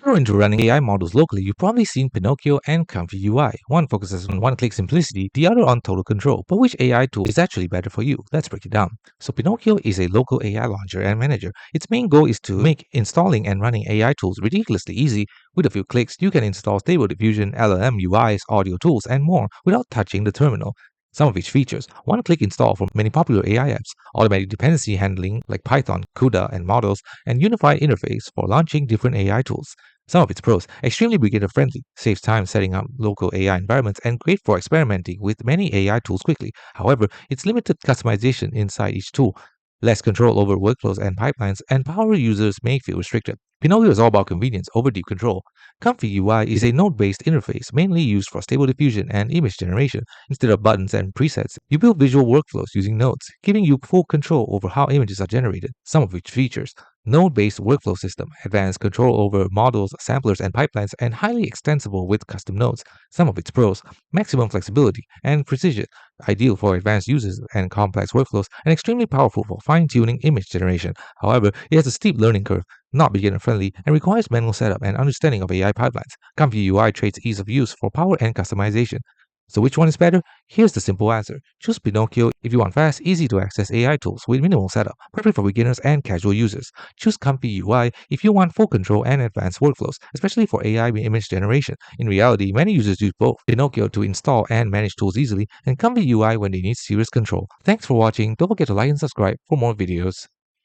you're into running AI models locally, you've probably seen Pinokio and ComfyUI. One focuses on one-click simplicity, the other on total control. But which AI tool is actually better for you? Let's break it down. So Pinokio is a local AI launcher and manager. Its main goal is to make installing and running AI tools ridiculously easy. With a few clicks, you can install Stable Diffusion, LLM UIs, audio tools, and more without touching the terminal. Some of its features: one-click install for many popular AI apps, automatic dependency handling like Python, CUDA, and models, and unified interface for launching different AI tools. Some of its pros: extremely beginner-friendly, saves time setting up local AI environments, and great for experimenting with many AI tools quickly. However, its limited customization inside each tool, less control over workflows and pipelines, and power users may feel restricted. Pinokio is all about convenience over deep control. ComfyUI is a node-based interface mainly used for stable diffusion and image generation. Instead of buttons and presets, you build visual workflows using nodes, giving you full control over how images are generated. Some of its features: node-based workflow system, advanced control over models, samplers, and pipelines, and highly extensible with custom nodes. Some of its pros: maximum flexibility and precision, ideal for advanced users and complex workflows, and extremely powerful for fine-tuning image generation. However, it has a steep learning curve, not beginner-friendly, and requires manual setup and understanding of AI pipelines. ComfyUI trades ease of use for power and customization. So which one is better? Here's the simple answer. Choose Pinokio if you want fast, easy to access AI tools with minimal setup, perfect for beginners and casual users. Choose ComfyUI if you want full control and advanced workflows, especially for AI image generation. In reality, many users use both: Pinokio to install and manage tools easily, and ComfyUI when they need serious control. Thanks for watching. Don't forget to like and subscribe for more videos.